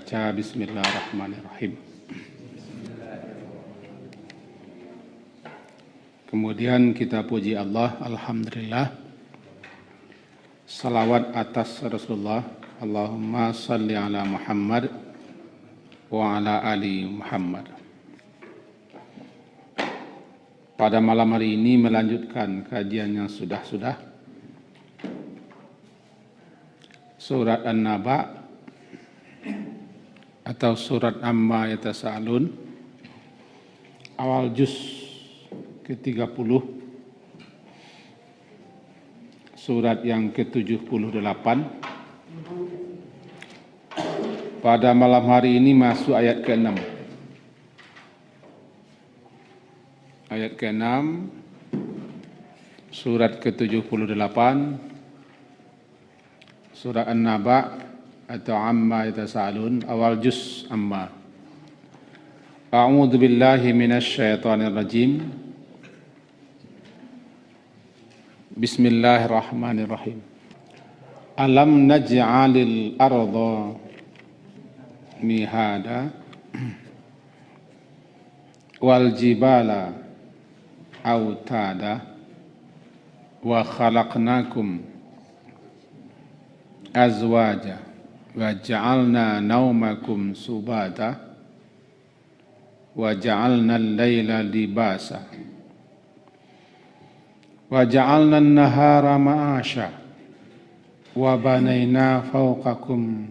membaca Bismillahirrahmanirrahim. Kemudian kita puji Allah, Alhamdulillah. Salawat atas Rasulullah, Allahumma salli ala Muhammad wa ala ali Muhammad. Pada malam hari ini melanjutkan kajian yang sudah-sudah. Surat An-Naba atau surat Amma Yatasa'alun, awal juz ke-30, surat yang ke-78. Pada malam hari ini masuk ayat ke-6. Ayat ke-6, surat ke-78, surat An-Naba atau Amma Yatasa'alun, awal juz Amma. A'udzu billahi minasy syaithanir rajim. Bismillahirrahmanirrahim. Alam naj'alil arda mihada wal jibala autada wa khalaqnakum azwaja wa ja'alna naumakum subata wa ja'alna al-laila libasa wa ja'alna an-nahara ma'asha wa banayna fawqakum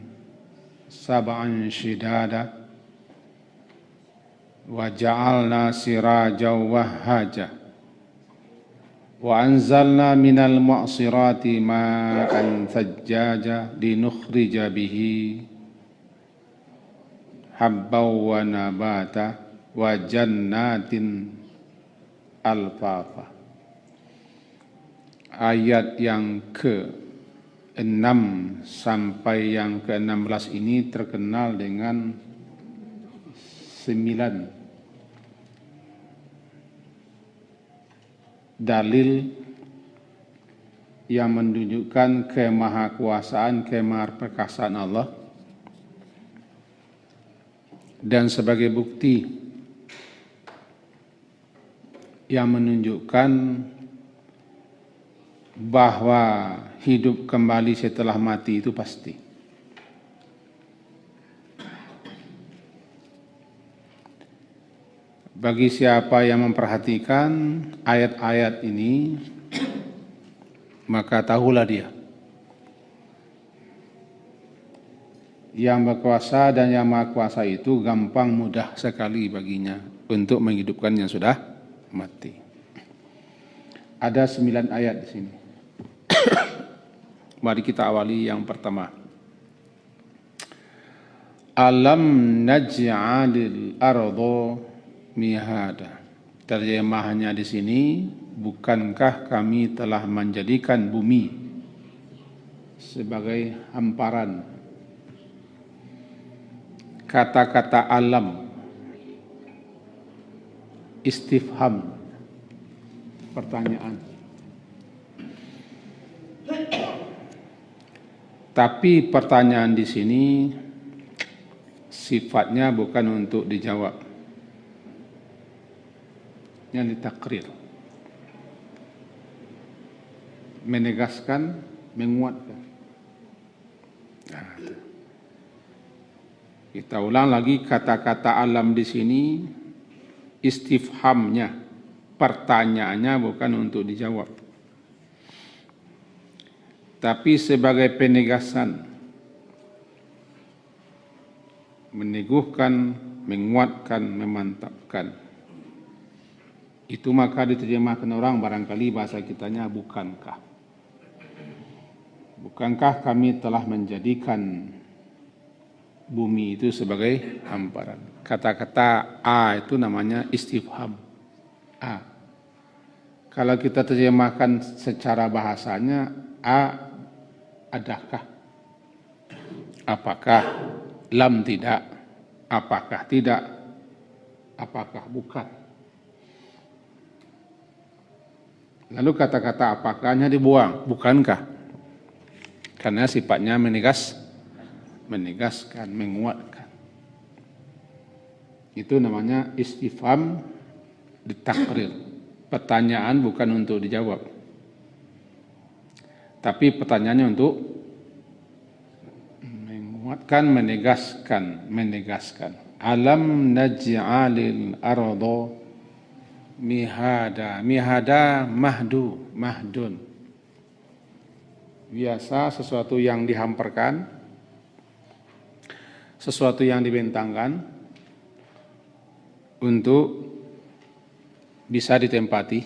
sab'an shidada wa ja'alna sirajan wahhaja wa anzalna minal mu'sirati ma'an thajjaja linukhrija bihi habban wa nabata wa jannatin alfafa. Ayat yang ke-6 sampai yang ke-16 ini terkenal dengan 9 dalil yang menunjukkan kemahakuasaan, kemahaperkasaan Allah, dan sebagai bukti yang menunjukkan bahwa hidup kembali setelah mati itu pasti. Bagi siapa yang memperhatikan ayat-ayat ini, maka tahulah dia, yang berkuasa dan yang maha kuasa itu gampang mudah sekali baginya untuk menghidupkan yang sudah mati. Ada 9 ayat di sini. Mari kita awali yang pertama. Alam naj'alil arda mihada. Terjemahannya di sini, bukankah kami telah menjadikan bumi sebagai hamparan? Kata-kata alam, istifham, pertanyaan. Tapi pertanyaan di sini sifatnya bukan untuk dijawab, yang ditakrir, menegaskan, menguatkan. Nah, kita ulang lagi kata-kata alam di sini, istifhamnya, pertanyaannya bukan untuk dijawab, tapi sebagai penegasan, meneguhkan, menguatkan, memantapkan. Itu maka diterjemahkan orang barangkali bahasa kitanya bukankah. Bukankah kami telah menjadikan bumi itu sebagai hamparan. Kata-kata a itu namanya istifham. A. Kalau kita terjemahkan secara bahasanya, a adakah? Apakah? Lam tidak. Apakah tidak? Apakah bukan? Lalu kata-kata apakahnya dibuang, bukankah? Karena sifatnya menegaskan, menguatkan. Itu namanya istifham ditakrir. Pertanyaan bukan untuk dijawab, tapi pertanyaannya untuk menguatkan, menegaskan. Alam naj'alil arda mihada. Mihada mahdun. Biasa sesuatu yang dihamparkan, sesuatu yang dibentangkan untuk bisa ditempati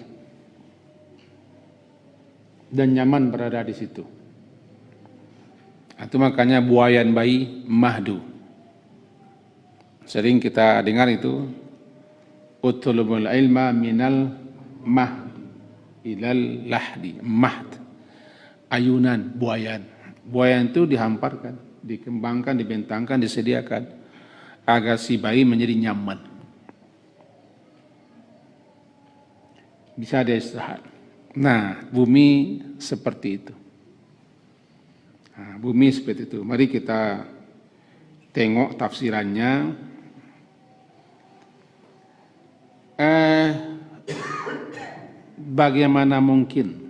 dan nyaman berada di situ. Itu makanya buayan bayi mahdu. Sering kita dengar itu, utlubul ilma minal mahd ilal lahdi. Mahd, ayunan, buayan. Buayan itu dihamparkan, dikembangkan, dibentangkan, disediakan agar si bayi menjadi nyaman. Bisa dia istirahat. Nah, bumi seperti itu. Nah, bumi seperti itu. Mari kita tengok tafsirannya. Bagaimana mungkin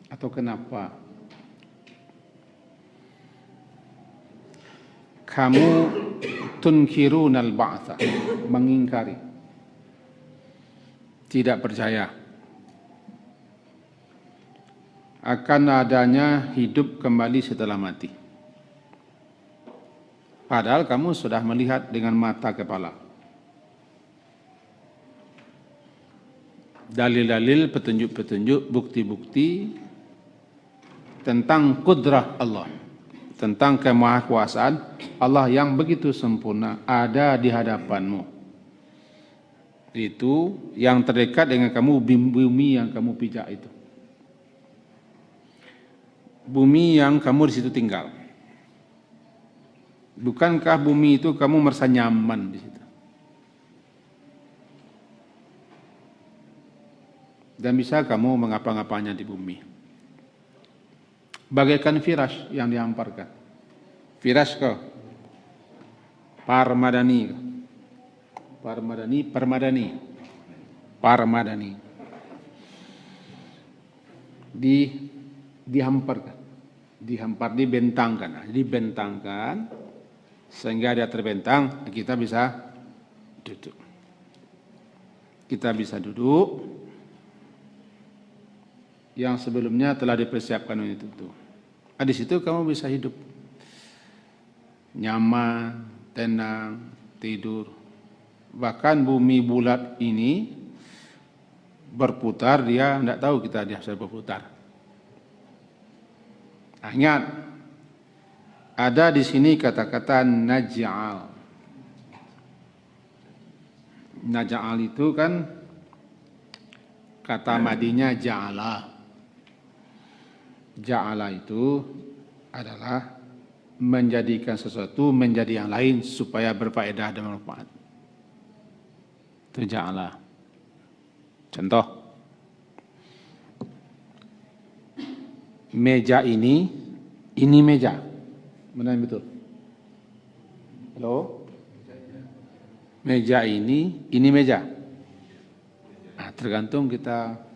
atau kenapa kamu tunkirunal ba'tha, mengingkari, tidak percaya akan adanya hidup kembali setelah mati. Padahal kamu sudah melihat dengan mata kepala. Dalil-dalil, petunjuk-petunjuk, bukti-bukti tentang kudrah Allah, tentang kemahakuasaan Allah yang begitu sempurna ada di hadapanmu. Itu yang terdekat dengan kamu, bumi yang kamu pijak itu. Bumi yang kamu di situ tinggal. Bukankah bumi itu kamu merasa nyaman di situ? Dan bisa kamu mengapa-ngapanya di bumi. Bagaikan firash yang dihamparkan. Firash kau, parmadani. Dihamparkan. Dibentangkan sehingga dia terbentang, kita bisa duduk. Yang sebelumnya telah dipersiapkan untuk itu. Di situ kamu bisa hidup nyaman, tenang, tidur. Bahkan bumi bulat ini berputar, dia tidak tahu dia bisa berputar. Ingat, ada di sini kata-kata naj'al. Naj'al itu kan kata madinya ja'ala. Ja'ala itu adalah menjadikan sesuatu menjadi yang lain supaya berfaedah dan bermanfaat. Itu ja'ala. Contoh, meja ini meja. Mana yang betul? Halo? Meja ini meja. Tergantung kita.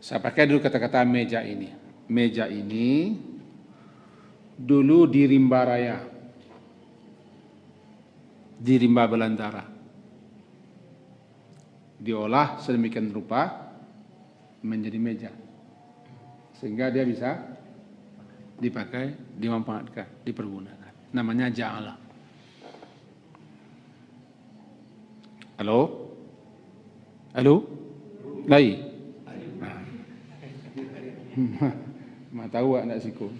Saya pakai dulu kata-kata meja ini. Meja ini dulu di rimba raya, di rimba belantara, diolah sedemikian rupa menjadi meja, sehingga dia bisa dipakai, dimanfaatkan, dipergunakan. Namanya ja'ala. Halo? Lai? Tahu tak siku?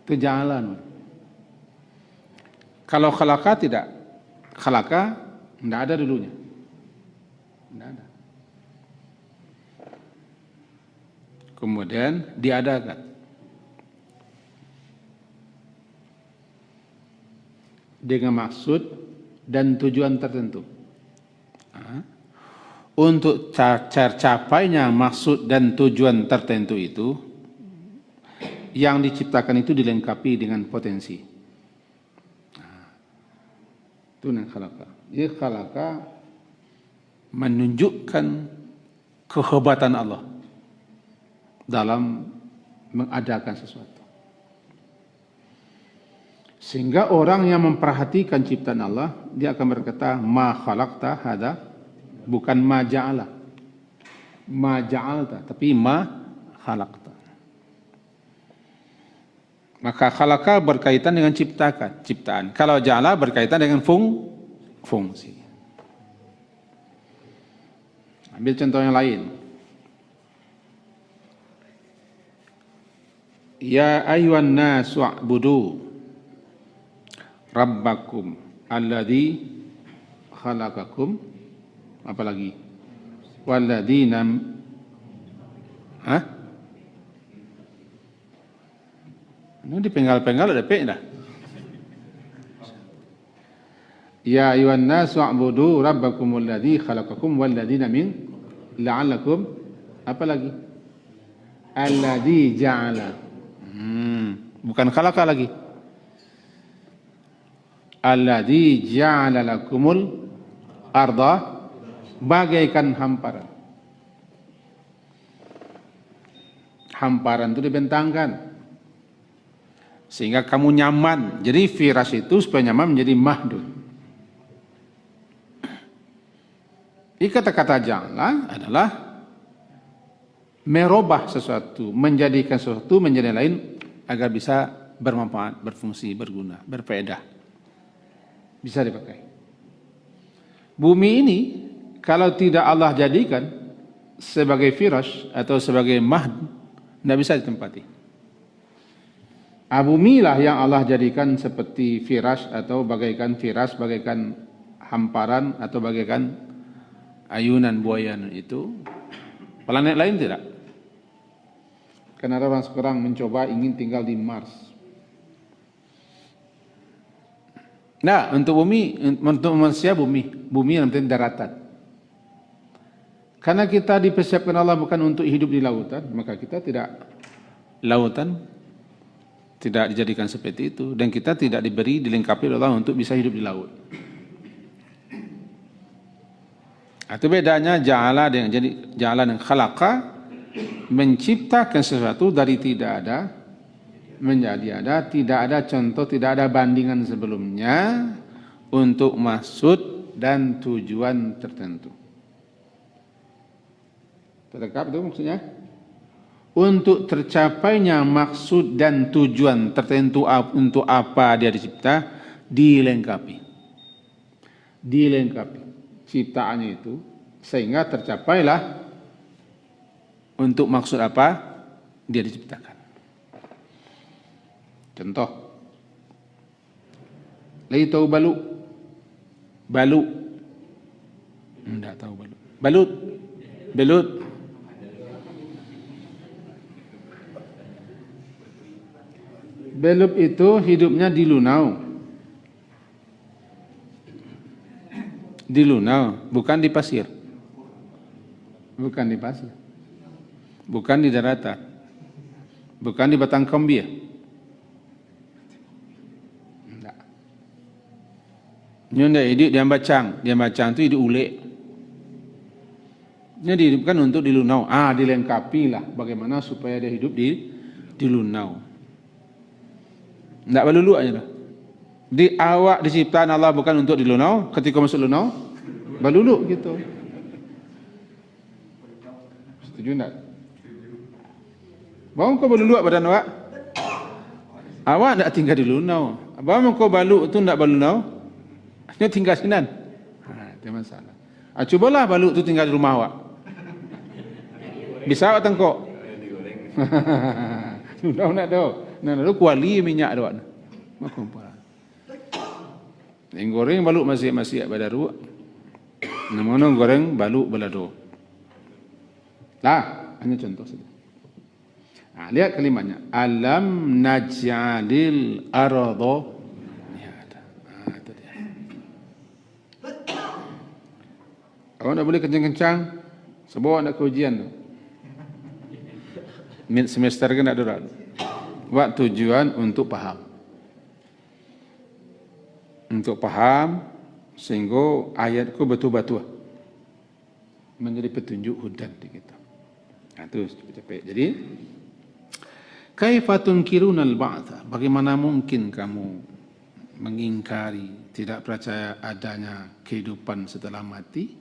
Itu jalan. Kalau khalaka tidak. Khalaka tidak ada dulunya. Tidak ada. Kemudian diadakan. Dengan maksud dan tujuan tertentu. Untuk tercapainya maksud dan tujuan tertentu itu, yang diciptakan itu dilengkapi dengan potensi. Itu yang khalaqa. Jadi khalaqa menunjukkan kehebatan Allah dalam mengadakan sesuatu. Sehingga orang yang memperhatikan ciptaan Allah, dia akan berkata, ma khalaqta hada, bukan ma ja'ala. Ma ja'alta, tapi ma khalaqta. Maka khalaqa berkaitan dengan ciptaan. Kalau ja'ala berkaitan dengan fungsi. Ambil contoh yang lain. Ya ayyuhan nasu a'budu rabbakum alladzi khalaqakum, apalagi walladzina ini dipenggal-penggal ada pe dah. Ya ayyuhan nasu a'budu rabbakum alladzi khalaqakum walladzina min la'allakum, apalagi alladzi ja'ala, bukan khalaqa lagi. Alladzi ja'ala lakumul arda, bagaikan hamparan. Hamparan itu dibentangkan sehingga kamu nyaman. Jadi firas itu supaya nyaman menjadi mahdud. Kata-kata ja'ala adalah merubah sesuatu, menjadikan sesuatu menjadi lain agar bisa bermanfaat, berfungsi, berguna, berfaedah. Bisa dipakai. Bumi ini kalau tidak Allah jadikan sebagai firash atau sebagai mahd, tidak bisa ditempati. Bumi lah yang Allah jadikan seperti firash atau bagaikan firash, bagaikan hamparan atau bagaikan ayunan buayan itu. Planet lain tidak. Karena orang sekarang mencoba ingin tinggal di Mars. Nah, untuk manusia bumi yang penting daratan. Karena kita dipersiapkan Allah bukan untuk hidup di lautan, maka kita lautan tidak dijadikan seperti itu, dan kita tidak dilengkapi oleh Allah untuk bisa hidup di laut. Itu bedanya ja'ala dengan ja'ala dan khalaqa, menciptakan sesuatu dari tidak ada menjadi ada, tidak ada contoh, tidak ada bandingan sebelumnya untuk maksud dan tujuan tertentu. Terlengkap itu maksudnya? Untuk tercapainya maksud dan tujuan tertentu untuk apa dia dicipta, dilengkapi. Dilengkapi ciptaannya itu sehingga tercapailah untuk maksud apa dia diciptakan. Contoh, lagi tahu balut? Balut, tidak tahu balut. Belut. Belut itu hidupnya di lunau. Di lunau, bukan di pasir. Bukan di pasir. Bukan di daratan. Bukan di batang kombia. Nyunda hidup di bacang itu hidup ule. Ini dihidupkan untuk di lunau. Dilengkapi lah bagaimana supaya dia hidup di lunau. Tidak balulu aja lah. Di awak diciptaan Allah bukan untuk di lunau, ketika masuk lunau balulu gitu. Setuju enggak? Bawa kau balulu badan awak? Awak tidak tinggal di lunau. Bawa kau balu itu tidak balunau? Dia tinggal sinan. Itu masalah. Cubalah balut tu tinggal di rumah awak. Bisa awak tengkok? Sudah nak tahu. Nak kuali minyak awak. Makan apa? Yang goreng balut masih pada ruak. Namun goreng balut balado. Lah, hanya contoh saja. Lihat kalimatnya. Alam naj'alil arda. Kalau nak boleh kencang-kencang, sebawa nak ke ujian tu. Mid semester kan nak dorang. Buat tujuan untuk paham. Untuk paham sehingga ayatku betul-betul menjadi petunjuk hudan di kita. Nah, itu capek. Jadi kaifa tunkiruna al-ba'tsa? Bagaimana mungkin kamu mengingkari, tidak percaya adanya kehidupan setelah mati?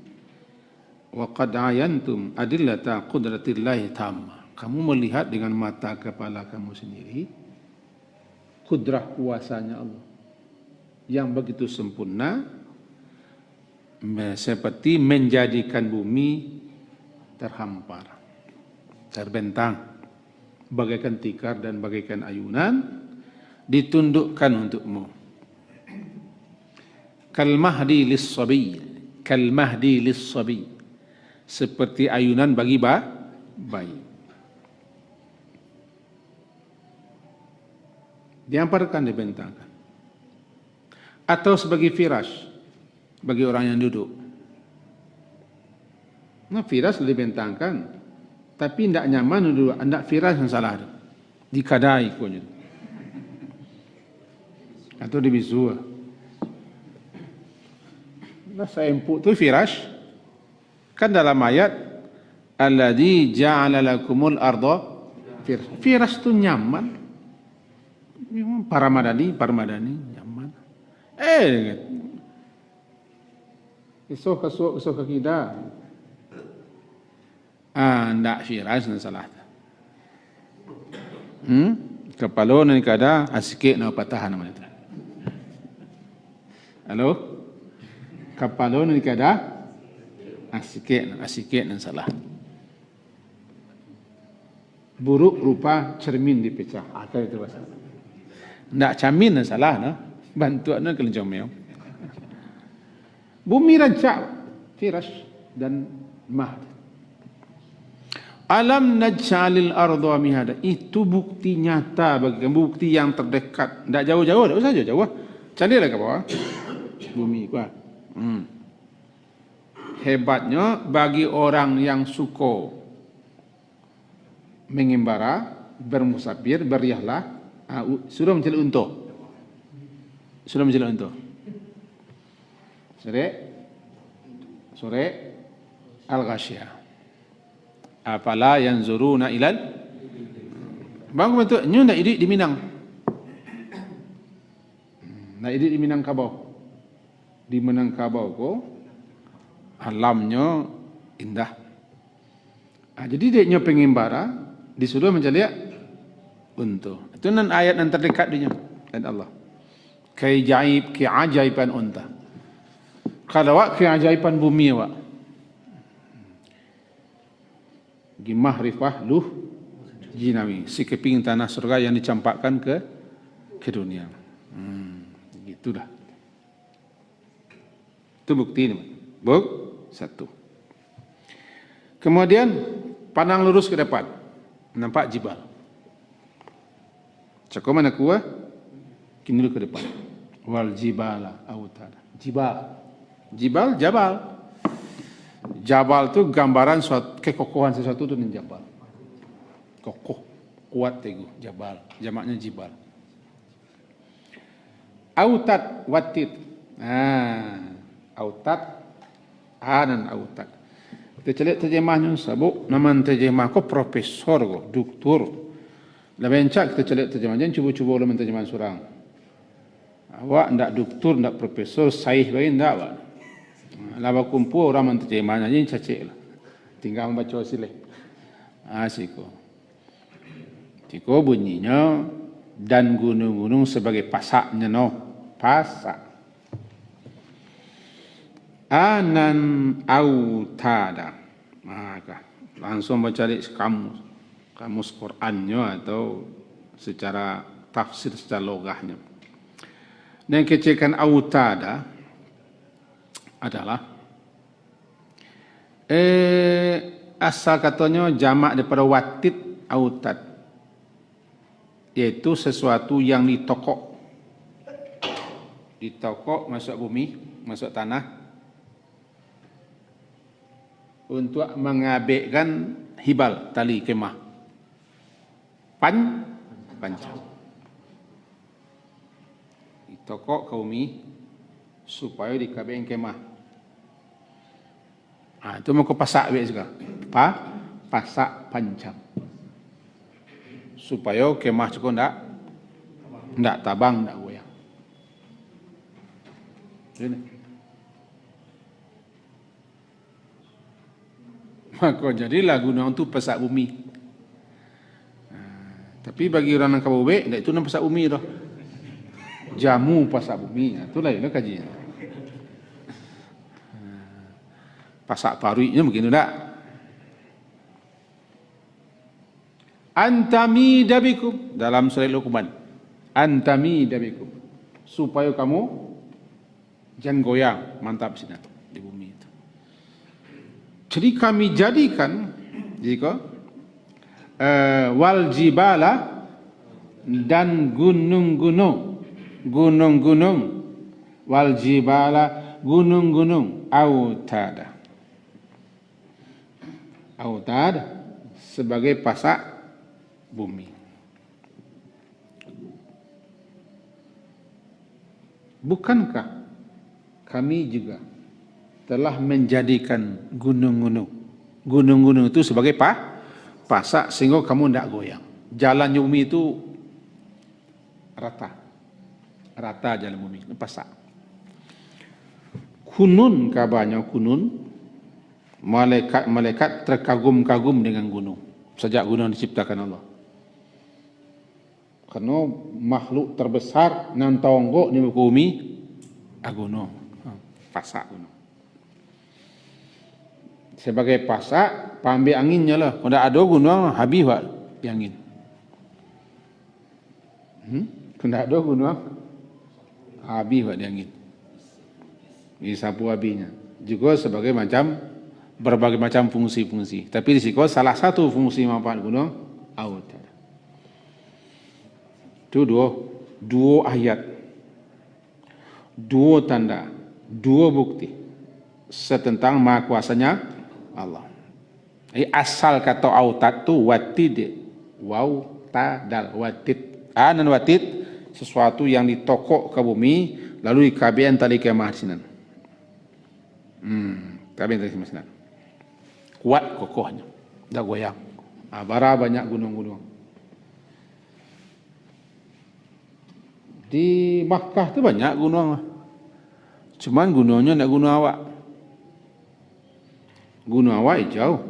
Wa qad ayantum adillata qudratillahi tamma. Kamu melihat dengan mata kepala kamu sendiri kudrah kuasanya Allah yang begitu sempurna, seperti menjadikan bumi terhampar, terbentang, bagaikan tikar dan bagaikan ayunan, ditundukkan untukmu. Kalmahdi lis-sabi, kalmahdi lis-sabi, seperti ayunan bagi bayi. Dihamparkan, dibentangkan. Atau sebagai firash bagi orang yang duduk. Nah, firash dibentangkan, tapi tidak nyaman duduk. Tidak firash yang salah. Dikadai kunya. Atau dibisu. Nah, saya empuk tu firash. Kan dalam ayat, alladzi ja'ala lakumul arda firash. Firash tu nyaman. Paramadani nyaman. Esok kita. Ndak firash na salah. Kepala ni kada asikit na patah nama itu. Halo? Kepala ni kada asikit na salah. Buruk rupa cermin dipecah. Atau itu bahasa. Ndak cermin na salah na. Bantuan na kelenjong meong. Bumi rancak firash dan mahd. Alam naj'alil arda mihada. Itu bukti nyata bagi kamu, bukti yang terdekat. Tidak jauh-jauh, tidak usah jauh-jauh. Carilah ke bawah. Bumi kuat. Hebatnya bagi orang yang suka mengembara, bermusafir, beriahlah, suruh mencari unta. Sudah menjelang unta. Sore Al-Ghasyiyah. Afala yanzuruna ilal, bang bentuk nyu nak edit di Minang. Nak edit di Minangkabau. Di Minangkabau ko alamnya indah. Jadi dia pengembara disuruh mencari unta. Itu nan ayat yang terdekat dia dan Allah. Keajaiban unta. Kalau awak keajaiban bumi awak. Gimah rifah luh jinawi, si keping tanah surga yang dicampakkan ke dunia. Gitulah. Itu bukti ini. Satu. Kemudian pandang lurus ke depan, nampak jibal. Cakap mana kuah? Kini dulu ke depan. Wal jibala autada. Jibal, jabal. Jabal itu gambaran suatu kekokohan sesuatu itu jabal. Kokoh, kuat teguh, jabal. Jamaknya jibal. Autad, watit. Autad, dan autad. Kita cari terjemahnya sabuk. Nama terjemah ko profesor ko, doktor. Lebih encak kita cari terjemah. Jangan cuba-cuba ulang terjemahan surang. Awak ndak doktor, ndak profesor, saih bagi ndak awak. Laba kumpul orang menterjemahnya ini cacik lah. Tinggal membaca silih. Siko bunyinya dan gunung-gunung sebagai pasaknya no. Pasak. Anan autada. Maka langsung baca di kamus Qur'annya atau secara tafsir secara logahnya. Dan kecikan autada adalah asal katanya jamak daripada watid autad, yaitu sesuatu yang ditokok masuk bumi, masuk tanah untuk mengabekkan hibal tali kemah pancam. Itokok kaumi supaya dikabein kemah. Itu mau ke pasak be juga. Pasak pancam. Supaya kemah cukup ndak tabang, ndak goyang. Ini. Maka jadilah gunung itu pasak bumi. Tapi bagi orang yang kabubek, itu nampak pasak bumi dah. Jamu pasak bumi, itu lainlah kajian. Pasak paruiknya begini tak? Antami dabikum dalam surat Luqman. Antami dabikum supaya kamu jangan goyang, mantap sini di bumi itu. Jadi kami jadikan jika wal jibala dan gunung-gunung wal jibala gunung-gunung autada sebagai pasak bumi. Bukankah kami juga telah menjadikan gunung-gunung itu sebagai pasak sehingga kamu tidak goyang. Jalan bumi itu rata jalan bumi, pasak. Kunun kabarnya malaikat terkagum-kagum dengan gunung sejak gunung diciptakan Allah. Karena makhluk terbesar nan tonggok di muka bumi gunung, pasak gunung. Sebagai pasak, pambil anginnya lah. Kalau ada gunung, habis wak di angin. Kalau ada gunung, habis wak di angin. Ini sapu habisnya. Juga sebagai berbagai macam fungsi-fungsi. Tapi di sini salah satu fungsi manfaat gunung, aut. Itu dua ayat, dua tanda, dua bukti setentang maha kuasanya Allah. Asal kata autat tu watid, waw tadal watid. Dan watid sesuatu yang ditokok ke bumi lalu dikabian tali kemah sinan. Kabian tali kemah sinan. Kuat kokohnya, dah goyang. Bara banyak gunung-gunung. Di Makkah tu banyak gunung. Cuman gunungnya tidak gunung awak. Gunung awak jauh.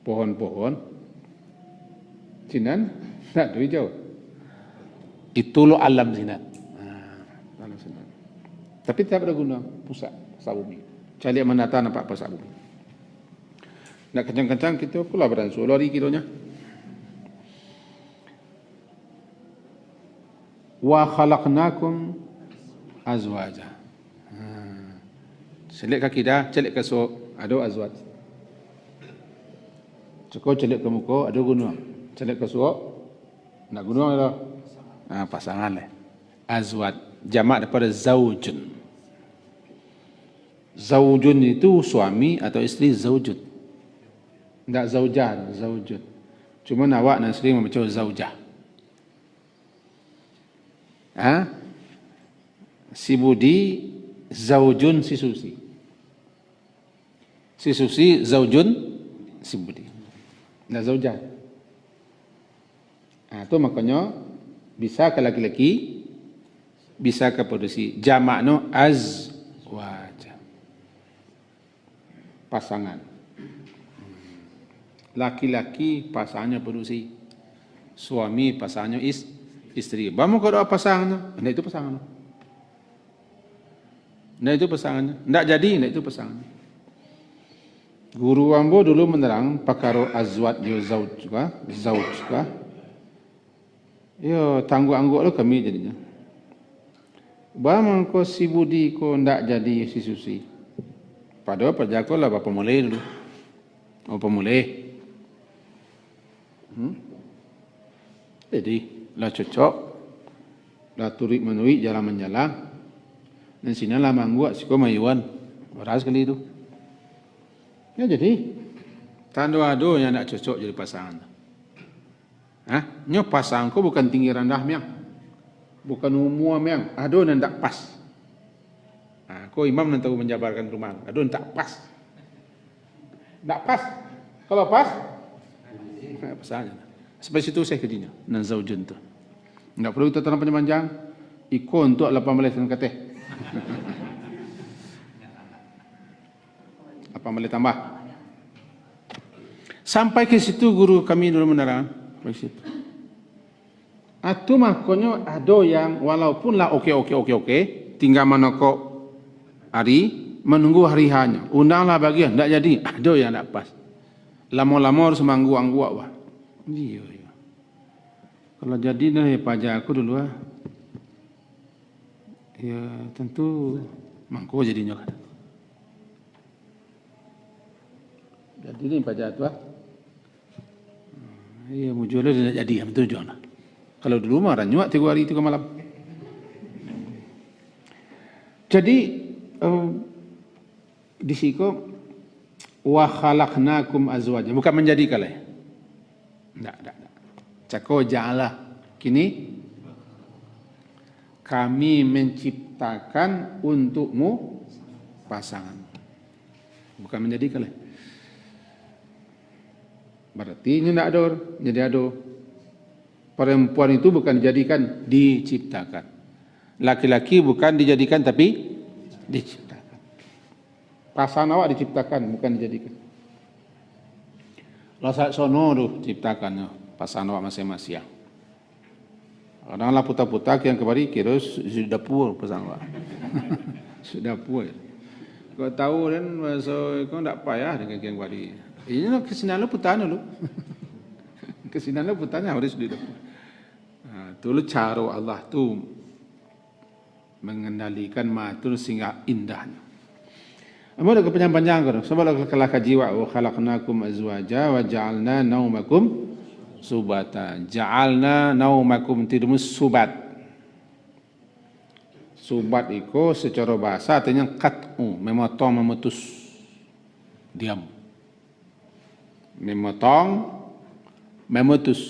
Pohon-pohon. Sinan tak ada jauh. Itu lo alam sinan. Alam sinan. Tapi tak ada gunung pusat bumi. Cari menata nampak pusat bumi. Nak kencang-kencang kita pula beransur lari kilonya. Wa khalaqnakum azwaja. Celik kaki dah, celik ke sok, ada azwaj. Cukup celik ke muka, ada gunung. Celik ke sok, nak gunung ada. Pasangan lah. Azwaj, jamak daripada zaujun. Zaujun itu suami atau isteri zaujud. Tak zaujah, zaujud. Cuma awak dan isteri membaca zaujah. Si Budi zaujun si Susi. Si Susi zaujun si Budi. Nah zaujah. Itu makanya bisa ke laki-laki, bisa ke produksi. Jamakno azwaj. Pasangan. Laki-laki pasangannya produksi. Suami pasangannya istri. Bamu kalau pasangannya, nah itu pasangannya. Nah itu pasangannya. Tidak jadi, nah itu pasangannya. Guru ambo dulu menerang pakaro azwat yo zauj juga. Yo tangguh angguk lo kami jadinya. Bamu ko si Budi ko ndak jadi si Susi. Padahal perjako lah bapak mulai dulu. Apa mulai? Jadi lah cocok, lah turik menuik jalan menjalang, dan sini lah mangguak siko mayuan, beras kali itu. Ya jadi, Tando-ado yang nak cocok jadi pasangan. Nyo pasangku bukan tinggi rendah miang. Bukan umur miang. Ado yang tak pas. Ko imam yang tahu menjabarkan rumah. Ado yang tak pas. Tak pas. Kalau pas, pasangan. Sampai situ saya kerjanya. Nan zaujun tu. Tak perlu kita tanam panjang-panjang. Iko untuk 18 dan kateh. 18 tambah. Sampai ke situ guru kami dulu menerang. Sampai situ. Itu makanya ada yang walaupun lah oke. Tinggal menokok hari. Menunggu hari hanya. Undanglah bagian. Tak jadi. Ada yang tak pas. Lama-lama harus manggu-anggu. Iya. Kalau jadi dah pajak aku dulu ya tentu mangko jadinya kan. Jadi ni pajak tu iya muncul dia jadi betul John. Kalau dulu mah ranyuak 3 hari 3 malam. Jadi di situ wa khalaqnakum azwaja bukan menjadikan lah. Tak. Cako ja'ala. Kini kami menciptakan untukmu pasangan. Bukan menjadikan lah. Berarti ini tidak ada. Jadi ada. Perempuan itu bukan dijadikan, diciptakan. Laki-laki bukan dijadikan tapi diciptakan. Pasangan awak diciptakan, bukan dijadikan. Lasak sono tu ciptakan pasangan awak masing-masing. Kadang-kadang putar-putar yang kembali kira sudah puas pasangan awak. Sudah puas. Kau tahu kan masa kau tak payah dengan yang kembali. Ini nak kesinan lu putar dulu. Kesinan lu putarnya harus sudah. Dulu cara Allah tu mengendalikan matur sehingga indahnya. Amu dah kepanjang-panjang kan. Sebab kalau kajiwa wa khalaqnakum azwaja wa ja'alna naumakum subata. Ja'alna naumakum tidmus subat. Subat itu secara bahasa artinya qat'u, memotong, memutus. Diam. Memotong, memutus.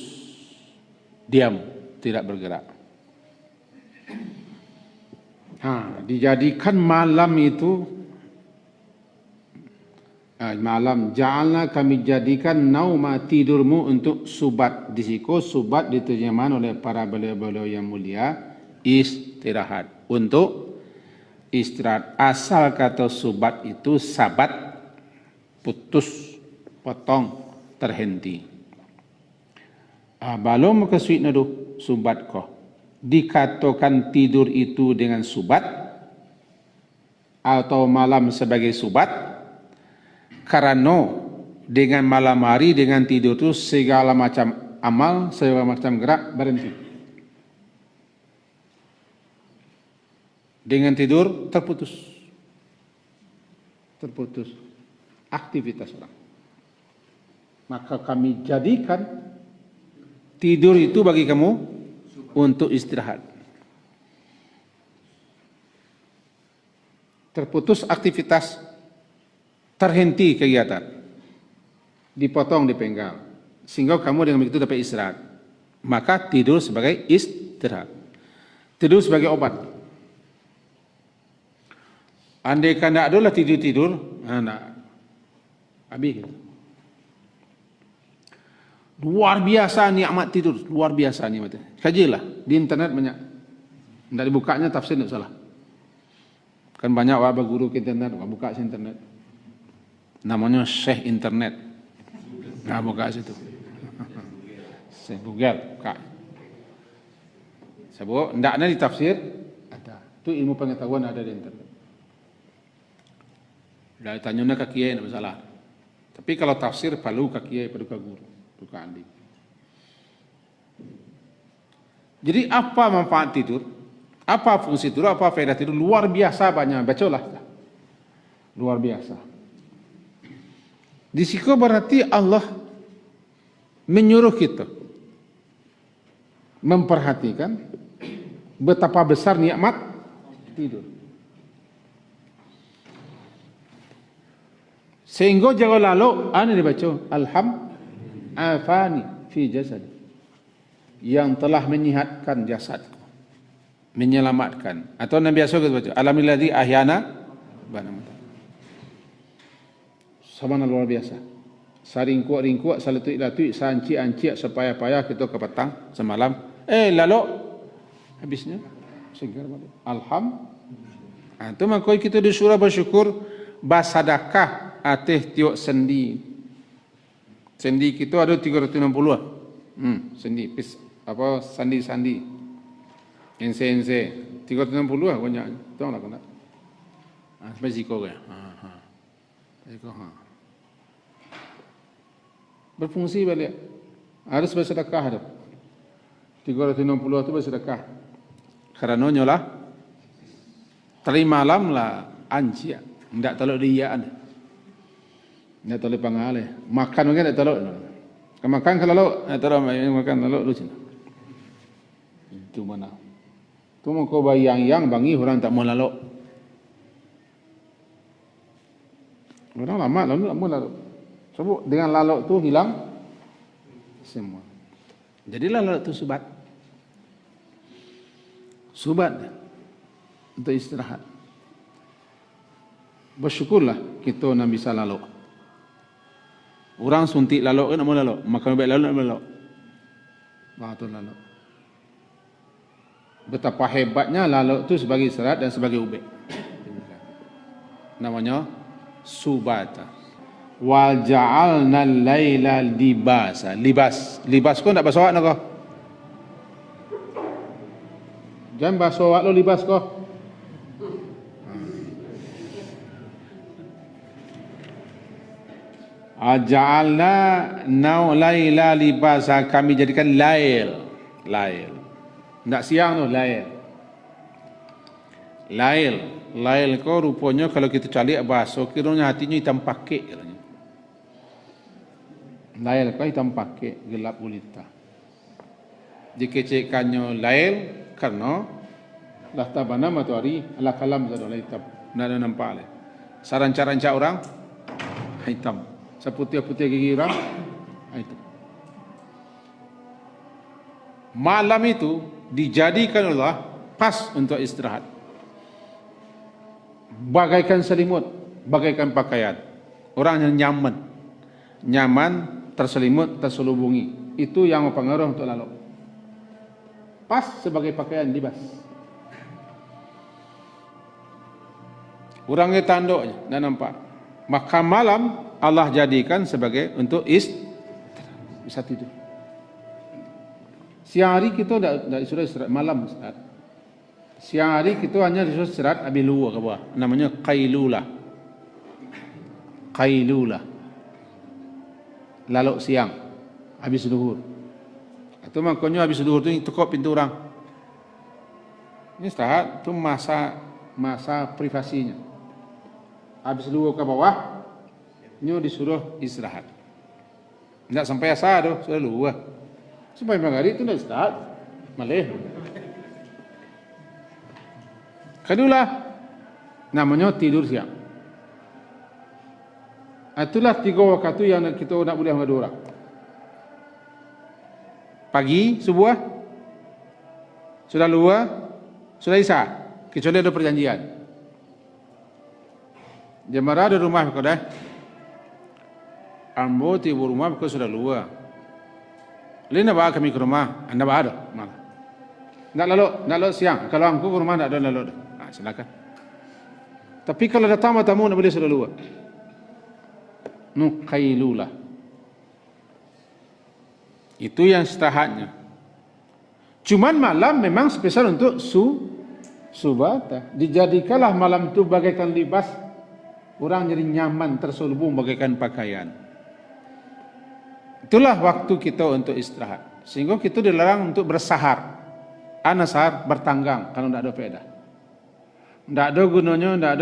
Diam, tidak bergerak. Dijadikan malam itu malam ja'alna kami jadikan nauma tidurmu untuk subat. Di situ subat diterjemahkan oleh para beliau-beliau yang mulia istirahat. Untuk istirahat. Asal kata subat itu sabat, putus, potong, terhenti. Belum kesuit nado subat ko. Dikatakan tidur itu dengan subat atau malam sebagai subat. Karena dengan malam hari, dengan tidur itu segala macam amal, segala macam gerak berhenti. Dengan tidur terputus. Terputus aktivitas orang. Maka kami jadikan tidur itu bagi kamu untuk istirahat. Terputus aktivitas, terhenti kegiatan, dipotong, dipenggal, sehingga kamu dengan begitu dapat istirahat. Maka tidur sebagai istirahat, tidur sebagai obat. Andai kan tak adalah tidur, habis. Luar biasa nikmat tidur, luar biasa nikmatnya. Kajilah di internet banyak. Tidak dibukanya tafsir tidak salah. Kan banyak wabah guru ke internet, buka internet. Namanya Syekh Internet. Buka situ. Syekh Google, buka. Sebab hendaknya ditafsir ada. Itu ilmu pengetahuan ada di internet. Dah tanyanya ke kiai tidak masalah. Tapi kalau tafsir perlu ke kiai, perlu ke guru, perlu ke andi. Jadi apa manfaat tidur? Apa fungsi tidur? Apa faedah tidur? Luar biasa banyak. Bacalah. Luar biasa. Di situ berarti Allah menyuruh kita memperhatikan betapa besar nikmat tidur. Sehingga jangan lalu, ini dibaca, afani fi jasad, yang telah menyihatkan jasadku, menyelamatkan. Atau Nabi biasa kita baca, alhamdulillah ahyana, sama luar biasa. Saringkuak saletui sanci supaya payah kita ke petang semalam. Lalu habisnya segar balik. Alhamdulillah. Itu makoi kita disuruh bersyukur basadakah ateh tiok sendi. Sendi kita ada 360. Sendi sandi. Ense 360 banyak. Tahu lah kena. Sampai ziko ke. Ziko berfungsi balik. Harus bersedekah tu. 360 tu bersedekah. Kerana nyolah tali malam lah anjia. Ndak telok dia ada. Ndak telok pangale. Makan mungkin ndak telok. Makan kalau telok makan telok lu cina. Itu mana? Tu mau kau bayang bangi orang tak mau lalu. Orang lama lalu tak mau lalu. Sebab dengan lalu tu hilang semua. Jadilah lalu tu subat. Subat untuk istirahat. Bersyukurlah kita nak bisa lalu. Orang suntik lalu kan nak mau lalu. Makan baik lalu nak mau lalu. Waktu lalu. Betapa hebatnya lalu tu sebagai istirahat dan sebagai ubat. Namanya subata. Wa ja'alna al-laila libasa. Libas kau nak bahasa awak nak kau? Jangan bahasa awak lo libas kau. Ja'alna laila libasa, kami jadikan lail. Tak siang tu lail kau rupanya kalau kita cari bahasa kiranya hatinya hitam pakek. Lail kau hitam pakai gelap gulita. Dikecekannya lail karena lah tabana matahari ala kalam zado hitam. Nak ada nampak le. Saranca-ranca orang hitam. Seputih-putih gigi orang hitam. Malam itu dijadikan Allah pas untuk istirahat. Bagaikan selimut, bagaikan pakaian. Orang yang nyaman terselimut, terselubungi. Itu yang mempengaruhi untuk lalu. Pas sebagai pakaian libas. Orangnya tanduknya, tak nampak. Maka malam Allah jadikan sebagai untuk bisa tidur. Siang hari kita tak disuruh istirahat, malam istirahat. Siang hari kita hanya disuruh istirahat habis luar ke bawah. Namanya qailulah. Lalu siang habis zuhur. Atau makanya habis zuhur tu tekuk pintu orang. Ini istirahat tu masa privasinya. Habis zuhur ke bawah, nyo disuruh istirahat. Tidak sampai asar tu sudah luar. Sampai maghrib tu dah istirahat. Malih. Kedua namanya tidur siang. Itulah 3 waktu yang kita nak boleh mengadu orang. Pagi, subuh, sudah luar, sudah isya, kecuali ada perjanjian. Jemaah ada rumah kau dah. Ambo tiba rumah kau sudah luar. Lina bawa kami ke rumah, anda bawa ada malah. Nak lalu siang. Kalau aku ke rumah tak ada lalu. Silakan. Tapi kalau datang tamu nak boleh sudah luar. Qailulah. Itu yang istirahatnya. Cuman malam memang spesial untuk subata. Dijadikanlah malam itu bagaikan libas. Orang jadi nyaman, terselubung bagaikan pakaian. Itulah waktu kita untuk istirahat. Sehingga kita dilarang untuk bersahar. Sahar bertanggang kalau tidak ada faedah. Tidak ada gunanya, tidak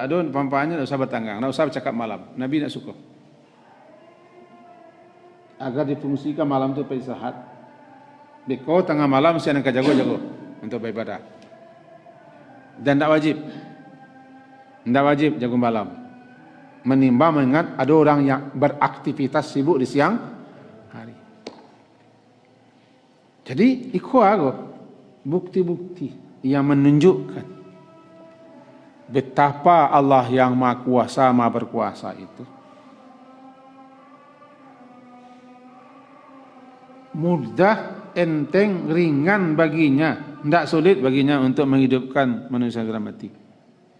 ada pampahannya, tidak usah bertanggang, tidak usah bercakap malam. Nabi tidak suka. Agar difungsikan malam itu beristirahat. Beko tengah malam mesti nak jago-jago untuk beribadah. Dan tidak wajib jago malam. menimbang mengingat ada orang yang beraktivitas sibuk di siang hari. Jadi ikut aku bukti-bukti yang menunjukkan betapa Allah yang Maha Kuasa, Maha Berkuasa itu mudah, enteng, ringan baginya, tidak sulit baginya untuk menghidupkan manusia yang mati.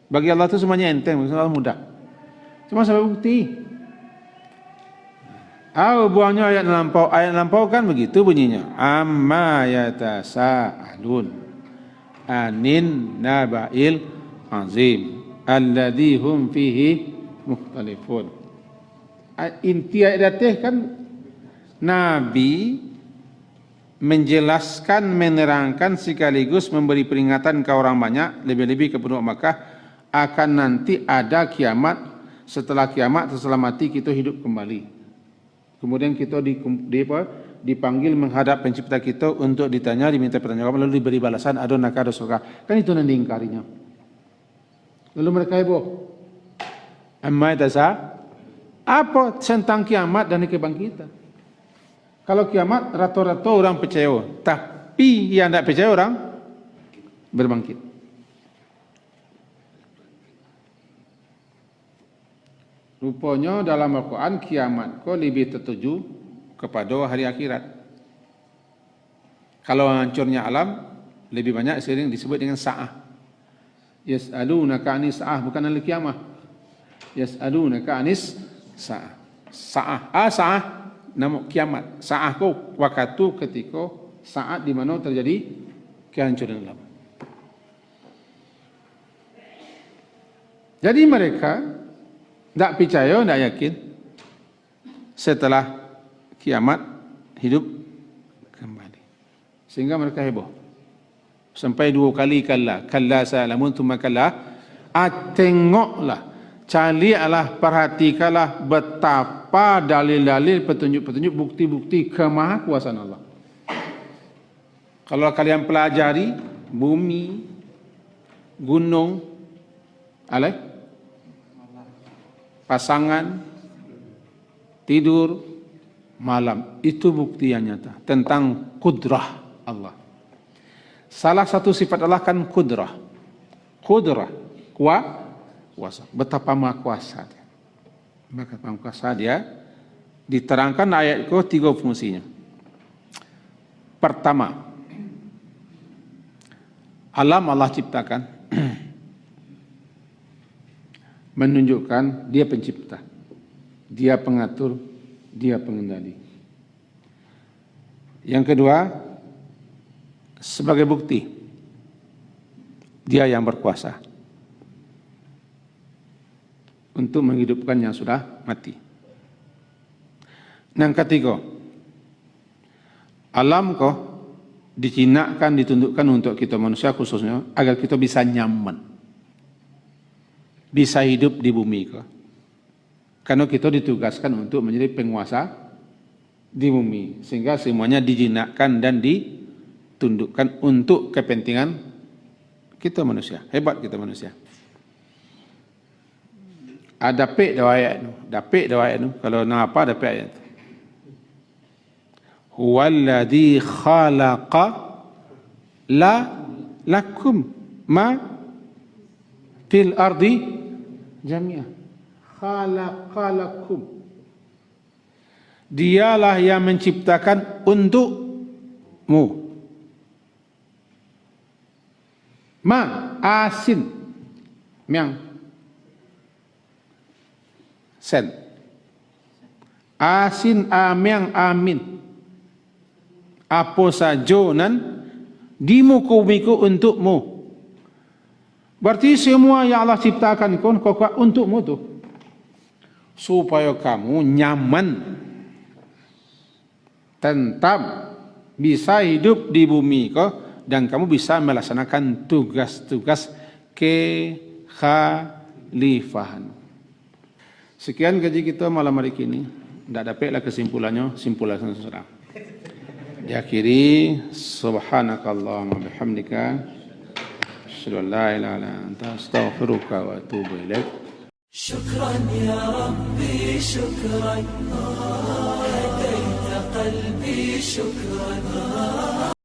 Bagi Allah itu semuanya enteng, bagi Allah mudah. Cuma sampai bukti. Buahnya ayat lampau kan begitu bunyinya. Amma yatasaalun anin naba'il azim alladzi hum fihi mukhtalifun. Inti ayat kan Nabi menjelaskan, menerangkan sekaligus memberi peringatan ke orang banyak, lebih-lebih ke penduduk Makkah, akan nanti ada kiamat. Setelah kiamat, setelah mati kita hidup kembali. Kemudian kita dipanggil menghadap pencipta kita untuk ditanya, diminta pertanyaanjawab, lalu diberi balasan ada neraka, ada surga. Kan itu yang diingkarinya. Lalu mereka heboh. Amma yatasa, apa tentang kiamat dan kebangkitan? Kalau kiamat rata-rata orang percaya, tapi yang tidak percaya orang berbangkit. Rupanya dalam Al-Quran kiamat kau lebih tertuju kepada hari akhirat. Kalau hancurnya alam lebih banyak sering disebut dengan sa'ah. Yas'alunaka 'anis sa'ah, bukan al-qiyamah. Yas'alunaka 'anis sa'ah. Sa'ah, sa'ah nama kiamat. Sa'ah kau waktu ketika saat di mana terjadi kehancuran alam. Jadi mereka tidak percaya, tidak yakin setelah kiamat hidup kembali. Sehingga mereka heboh. Sampai 2 kali kalla sa'alamun thumma kalla. Tengoklah, carilah, perhatikanlah betapa dalil-dalil, petunjuk-petunjuk, bukti-bukti kemahakuasaan Allah. Kalau kalian pelajari bumi, gunung, pasangan, tidur, malam, itu bukti yang nyata tentang kudrah Allah. Salah satu sifat Allah kan kudrah. Kudrah, kuasa. Betapa maha kuasa dia. Betapa maha kuasa dia. Diterangkan ayat itu 3 fungsinya. Pertama, alam Allah ciptakan menunjukkan dia pencipta, dia pengatur, dia pengendali. Yang kedua, sebagai bukti dia yang berkuasa untuk menghidupkan yang sudah mati. Yang ketiga, alam kok dijinakkan, ditundukkan untuk kita manusia khususnya agar kita bisa nyaman, bisa hidup di bumi kok. Karena kita ditugaskan untuk menjadi penguasa di bumi, sehingga semuanya dijinakkan dan ditundukkan untuk kepentingan kita manusia. Hebat kita manusia. Ada dapik dah ayat tu. Dapik dah ayat tu. Kalau nak apa dapik ayat tu. Huwallazi khalaqa lakum ma fil ardi jami'ah. Khalaqalakum. Dialah yang menciptakan untukmu. Ma asin miang sen asin amiang amin apa saja nan di muka bumi untukmu. Berarti semua yang Allah ciptakan untukmu tu supaya kamu nyaman, tentam, bisa hidup di bumi dan kamu bisa melaksanakan tugas-tugas kekhalifahan. Sekian kaji kita malam hari ini. Tidak dapatlah kesimpulannya, simpulan saudara. Diakhiri, subhanakallahumma bihamdika, asyhadu an la ilaha illa anta, astaghfiruka wa atubu ilaik. شكرا يا ربي شكرا هديت قلبي شكرا